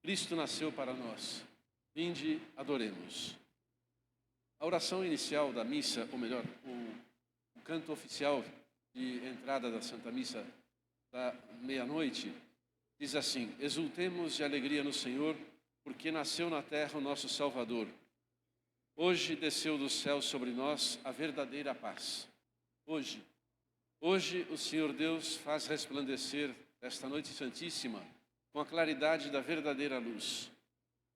Cristo nasceu para nós. Vinde, adoremos. A oração inicial da missa, ou melhor, o canto oficial de entrada da Santa Missa da meia-noite, diz assim: exultemos de alegria no Senhor, porque nasceu na terra o nosso Salvador. Hoje desceu do céu sobre nós a verdadeira paz. Hoje o Senhor Deus faz resplandecer esta noite santíssima com a claridade da verdadeira luz.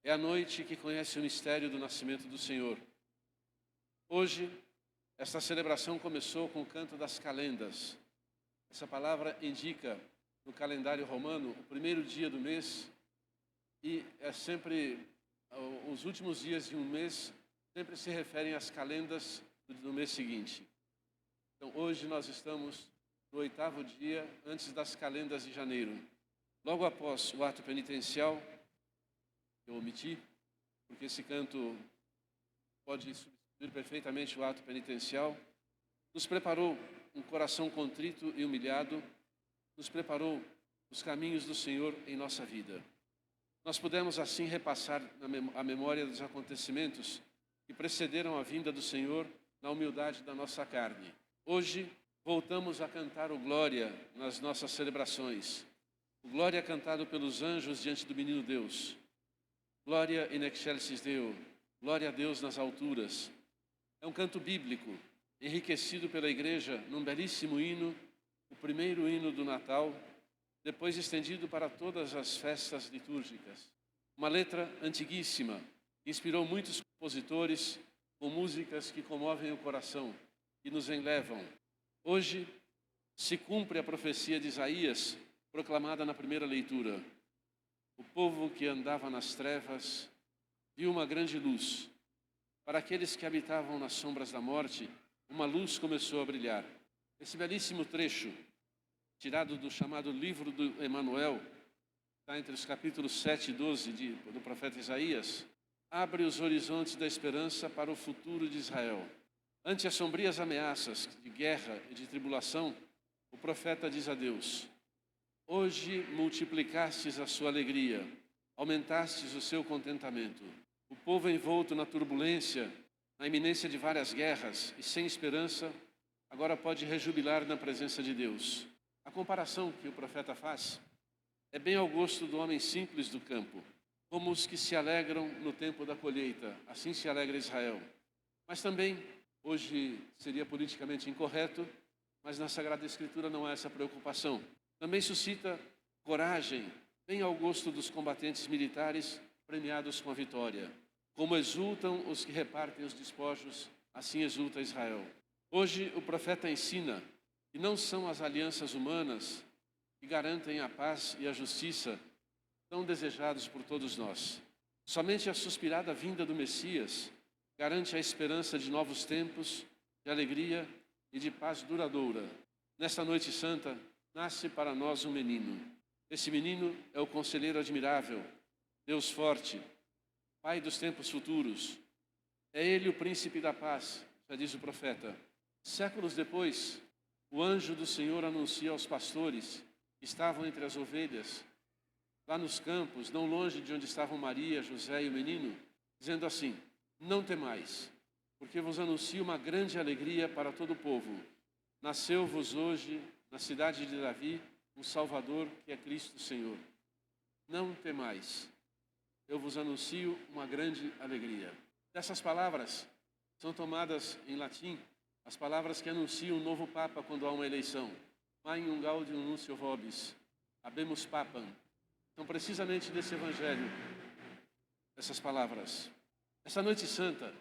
É a noite que conhece o mistério do nascimento do Senhor. Hoje, esta celebração começou com o canto das calendas. Essa palavra indica, no calendário romano, o primeiro dia do mês, e é sempre, os últimos dias de um mês, sempre se referem às calendas do mês seguinte. Então, hoje nós estamos no 8º dia, antes das calendas de janeiro. Logo após o ato penitencial, eu omiti, porque esse canto pode substituir perfeitamente o ato penitencial, nos preparou um coração contrito e humilhado, nos preparou os caminhos do Senhor em nossa vida. Nós pudemos assim repassar a memória dos acontecimentos que precederam a vinda do Senhor na humildade da nossa carne. Hoje, voltamos a cantar o Glória nas nossas celebrações. O Glória cantado pelos anjos diante do menino Deus. Glória in excelsis Deo. Glória a Deus nas alturas. É um canto bíblico, enriquecido pela Igreja num belíssimo hino, o primeiro hino do Natal, depois estendido para todas as festas litúrgicas. Uma letra antiguíssima, que inspirou muitos compositores com músicas que comovem o coração, que nos enlevam. Hoje se cumpre a profecia de Isaías, proclamada na primeira leitura. O povo que andava nas trevas viu uma grande luz. Para aqueles que habitavam nas sombras da morte, uma luz começou a brilhar. Esse belíssimo trecho, tirado do chamado livro do Emanuel, está entre os capítulos 7 e 12 do profeta Isaías, abre os horizontes da esperança para o futuro de Israel. Ante as sombrias ameaças de guerra e de tribulação, o profeta diz a Deus: hoje multiplicastes a sua alegria, aumentastes o seu contentamento. O povo envolto na turbulência, na iminência de várias guerras e sem esperança, agora pode rejubilar na presença de Deus. A comparação que o profeta faz é bem ao gosto do homem simples do campo, como os que se alegram no tempo da colheita, assim se alegra Israel. Mas também, hoje seria politicamente incorreto, mas na Sagrada Escritura não há essa preocupação. Também suscita coragem, bem ao gosto dos combatentes militares premiados com a vitória. Como exultam os que repartem os despojos, assim exulta Israel. Hoje o profeta ensina que não são as alianças humanas que garantem a paz e a justiça tão desejados por todos nós. Somente a suspirada vinda do Messias garante a esperança de novos tempos, de alegria e de paz duradoura. Nesta noite santa, nasce para nós um menino. Esse menino é o conselheiro admirável, Deus forte, Pai dos tempos futuros. É ele o príncipe da paz, já diz o profeta. Séculos depois, o anjo do Senhor anuncia aos pastores que estavam entre as ovelhas, lá nos campos, não longe de onde estavam Maria, José e o menino, dizendo assim: não temais, porque vos anuncio uma grande alegria para todo o povo. Nasceu-vos hoje, na cidade de Davi, um Salvador, que é Cristo Senhor. Não temais, eu vos anuncio uma grande alegria. Dessas palavras são tomadas em latim as palavras que anunciam o novo Papa quando há uma eleição. Magnum Gaudium Nuncio Vobis, Habemus Papam. São precisamente desse Evangelho, essas palavras. Essa noite santa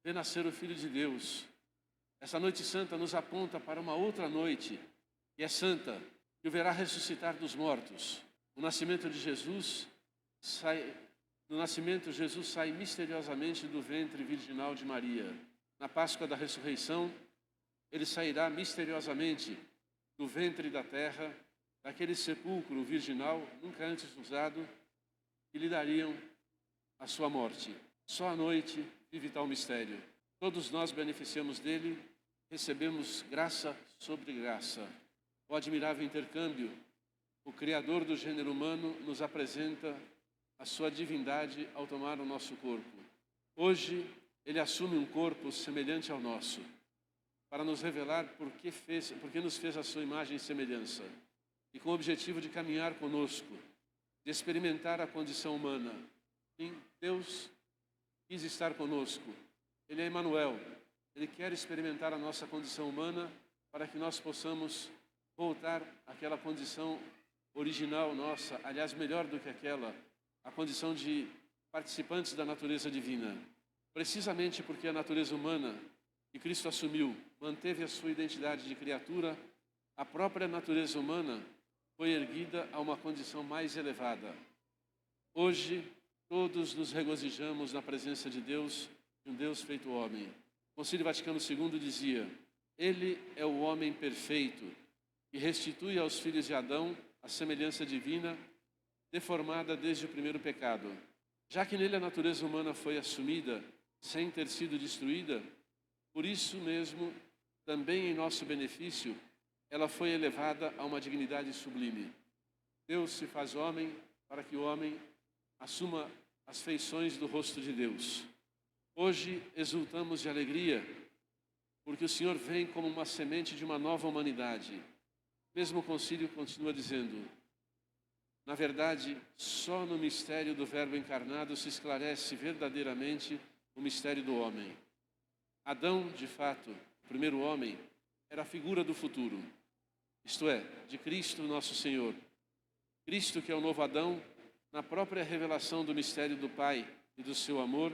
vê nascer o Filho de Deus. Essa noite santa nos aponta para uma outra noite, que é santa, que o verá ressuscitar dos mortos. O nascimento de Jesus no nascimento, Jesus sai misteriosamente do ventre virginal de Maria. Na Páscoa da ressurreição, ele sairá misteriosamente do ventre da terra, daquele sepulcro virginal, nunca antes usado, que lhe dariam a sua morte. Só à noite vive tal mistério. Todos nós beneficiamos dele, recebemos graça sobre graça. O admirável intercâmbio, o Criador do gênero humano nos apresenta a sua divindade ao tomar o nosso corpo. Hoje, ele assume um corpo semelhante ao nosso, para nos revelar porque nos fez a sua imagem e semelhança, e com o objetivo de caminhar conosco, de experimentar a condição humana. Sim, Deus quis estar conosco. Ele é Emmanuel. Ele quer experimentar a nossa condição humana para que nós possamos voltar àquela condição original nossa, aliás, melhor do que aquela, a condição de participantes da natureza divina. Precisamente porque a natureza humana que Cristo assumiu manteve a sua identidade de criatura, a própria natureza humana foi erguida a uma condição mais elevada. Hoje, todos nos regozijamos na presença de Deus, de um Deus feito homem. O Concílio Vaticano II dizia: Ele é o homem perfeito, que restitui aos filhos de Adão a semelhança divina, deformada desde o primeiro pecado. Já que nele a natureza humana foi assumida, sem ter sido destruída, por isso mesmo, também em nosso benefício, ela foi elevada a uma dignidade sublime. Deus se faz homem para que o homem assuma as feições do rosto de Deus. Hoje exultamos de alegria, porque o Senhor vem como uma semente de uma nova humanidade. Mesmo o concílio continua dizendo: na verdade, só no mistério do Verbo encarnado se esclarece verdadeiramente o mistério do homem. Adão, de fato, o primeiro homem, era a figura do futuro, isto é, de Cristo nosso Senhor. Cristo, que é o novo Adão, na própria revelação do mistério do Pai e do seu amor,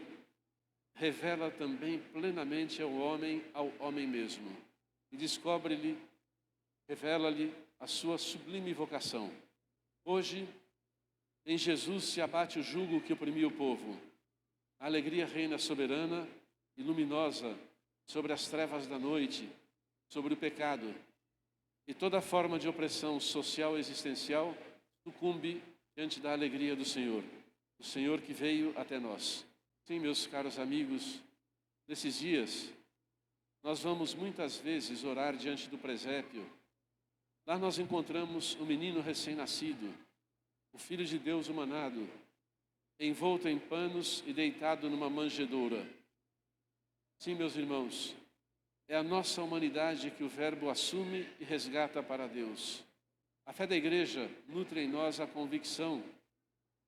revela também plenamente ao homem mesmo, e descobre-lhe, revela-lhe a sua sublime vocação. Hoje, em Jesus se abate o jugo que oprimia o povo. A alegria reina soberana e luminosa sobre as trevas da noite, sobre o pecado. E toda forma de opressão social e existencial sucumbe diante da alegria do Senhor. O Senhor que veio até nós. Sim, meus caros amigos, nesses dias, nós vamos muitas vezes orar diante do presépio. Lá nós encontramos o menino recém-nascido, o Filho de Deus humanado, envolto em panos e deitado numa manjedoura. Sim, meus irmãos, é a nossa humanidade que o Verbo assume e resgata para Deus. A fé da Igreja nutre em nós a convicção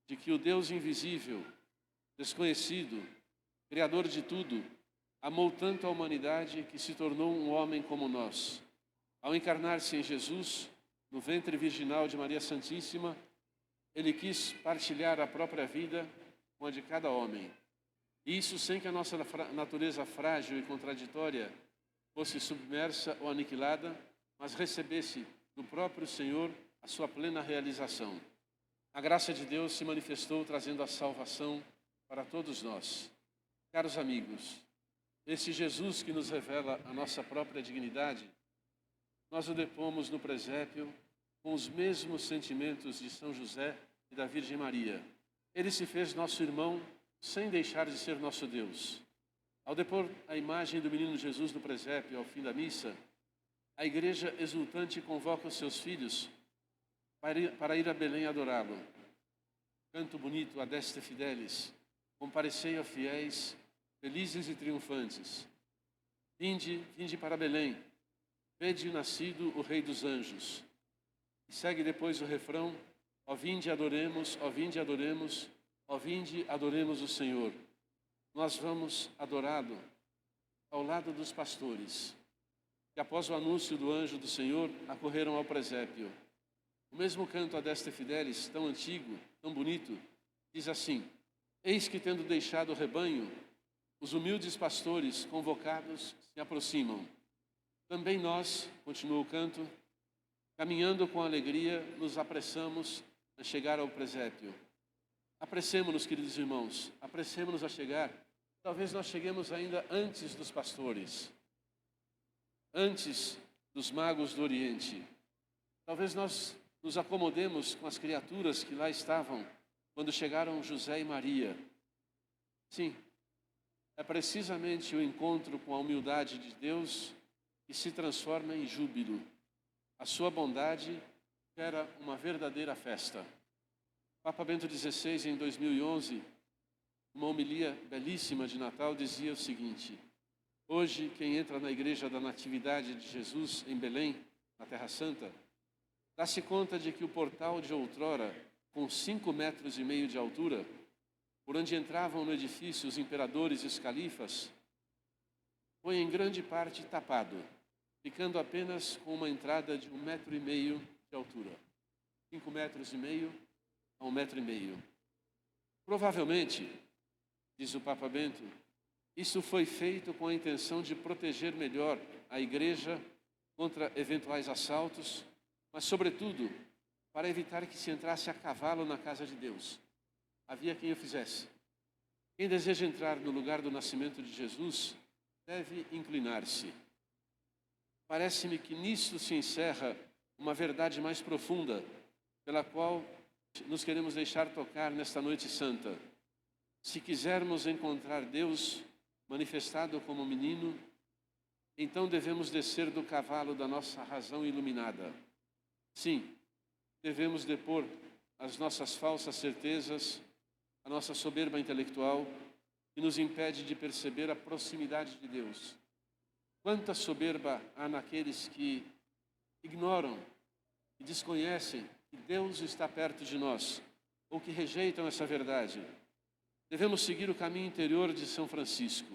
de que o Deus invisível, desconhecido, Criador de tudo, amou tanto a humanidade que se tornou um homem como nós. Ao encarnar-se em Jesus, no ventre virginal de Maria Santíssima, Ele quis partilhar a própria vida com a de cada homem. E isso sem que a nossa natureza frágil e contraditória fosse submersa ou aniquilada, mas recebesse do próprio Senhor a sua plena realização. A graça de Deus se manifestou trazendo a salvação para todos nós. Caros amigos, esse Jesus que nos revela a nossa própria dignidade, nós o depomos no presépio com os mesmos sentimentos de São José e da Virgem Maria. Ele se fez nosso irmão sem deixar de ser nosso Deus. Ao depor a imagem do menino Jesus no presépio ao fim da missa, a igreja exultante convoca os seus filhos para ir a Belém adorá-lo. Canto bonito, Adeste Fidelis, comparecei a fiéis, felizes e triunfantes. Vinde para Belém, vede nascido o Rei dos Anjos. E segue depois o refrão: ó vinde adoremos, ó vinde adoremos, ó vinde adoremos o Senhor. Nós vamos adorá-lo ao lado dos pastores, que após o anúncio do anjo do Senhor, acorreram ao presépio. O mesmo canto Adeste Fidelis, tão antigo, tão bonito, diz assim: eis que, tendo deixado o rebanho, os humildes pastores convocados se aproximam. Também nós, continua o canto, caminhando com alegria, nos apressamos a chegar ao presépio. Apressemo-nos, queridos irmãos, apressemo-nos a chegar. Talvez nós cheguemos ainda antes dos pastores, antes dos magos do Oriente. Talvez nós nos acomodemos com as criaturas que lá estavam quando chegaram José e Maria. Sim, é precisamente o encontro com a humildade de Deus que se transforma em júbilo. A sua bondade era uma verdadeira festa. Papa Bento XVI, em 2011, uma homilia belíssima de Natal, dizia o seguinte: hoje, quem entra na Igreja da Natividade de Jesus, em Belém, na Terra Santa, dá-se conta de que o portal de outrora, com 5,5 metros de altura, por onde entravam no edifício os imperadores e os califas, foi em grande parte tapado, ficando apenas com uma entrada de 1,5 metro de altura. 5,5 metros a 1,5 metro. Provavelmente, diz o Papa Bento, isso foi feito com a intenção de proteger melhor a Igreja contra eventuais assaltos, mas, sobretudo, para evitar que se entrasse a cavalo na casa de Deus. Havia quem o fizesse. Quem deseja entrar no lugar do nascimento de Jesus deve inclinar-se. Parece-me que nisto se encerra uma verdade mais profunda, pela qual nos queremos deixar tocar nesta noite santa. Se quisermos encontrar Deus manifestado como menino, então devemos descer do cavalo da nossa razão iluminada. Sim, devemos depor as nossas falsas certezas, a nossa soberba intelectual, que nos impede de perceber a proximidade de Deus. Quanta soberba há naqueles que ignoram e desconhecem que Deus está perto de nós, ou que rejeitam essa verdade. Devemos seguir o caminho interior de São Francisco,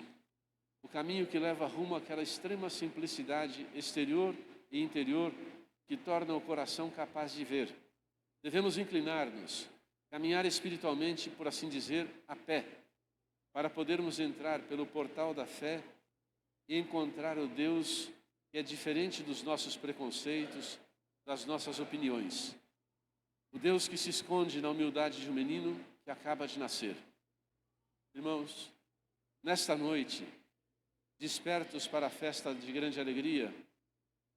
o caminho que leva rumo àquela extrema simplicidade exterior e interior que torna o coração capaz de ver. Devemos inclinar-nos, caminhar espiritualmente, por assim dizer, a pé, para podermos entrar pelo portal da fé e encontrar o Deus que é diferente dos nossos preconceitos, das nossas opiniões. O Deus que se esconde na humildade de um menino que acaba de nascer. Irmãos, nesta noite, despertos para a festa de grande alegria,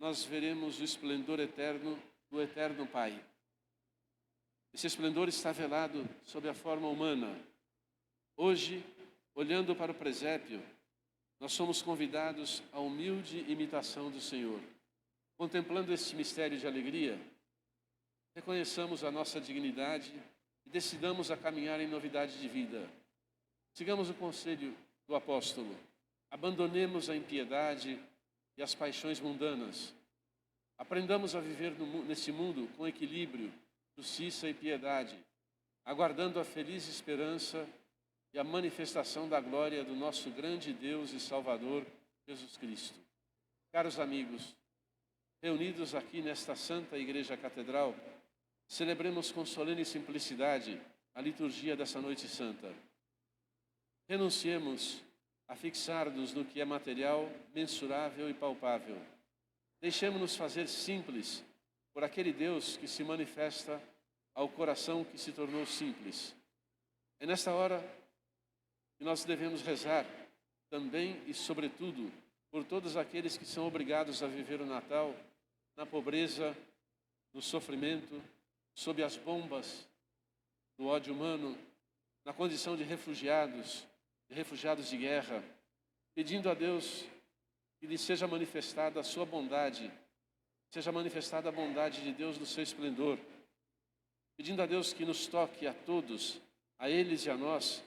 nós veremos o esplendor eterno do Eterno Pai. Esse esplendor está velado sob a forma humana. Hoje, olhando para o presépio, nós somos convidados à humilde imitação do Senhor. Contemplando este mistério de alegria, reconheçamos a nossa dignidade e decidamos a caminhar em novidade de vida. Sigamos o conselho do apóstolo. Abandonemos a impiedade e as paixões mundanas. Aprendamos a viver nesse mundo com equilíbrio, justiça e piedade, aguardando a feliz esperança e a manifestação da glória do nosso grande Deus e Salvador, Jesus Cristo. Caros amigos, reunidos aqui nesta Santa Igreja Catedral, celebremos com solene simplicidade a liturgia dessa noite santa. Renunciemos a fixar-nos no que é material, mensurável e palpável. Deixemos-nos fazer simples por aquele Deus que se manifesta ao coração que se tornou simples. É nesta hora que nós devemos rezar também e sobretudo por todos aqueles que são obrigados a viver o Natal na pobreza, no sofrimento, sob as bombas do ódio humano, na condição de refugiados de guerra, pedindo a Deus que lhe seja manifestada a sua bondade, seja manifestada a bondade de Deus no seu esplendor, pedindo a Deus que nos toque a todos, a eles e a nós,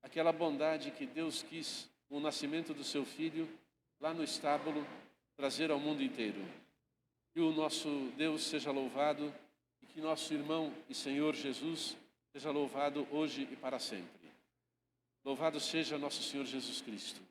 aquela bondade que Deus quis, com o nascimento do seu Filho, lá no estábulo, trazer ao mundo inteiro. Que o nosso Deus seja louvado e que nosso irmão e Senhor Jesus seja louvado hoje e para sempre. Louvado seja nosso Senhor Jesus Cristo.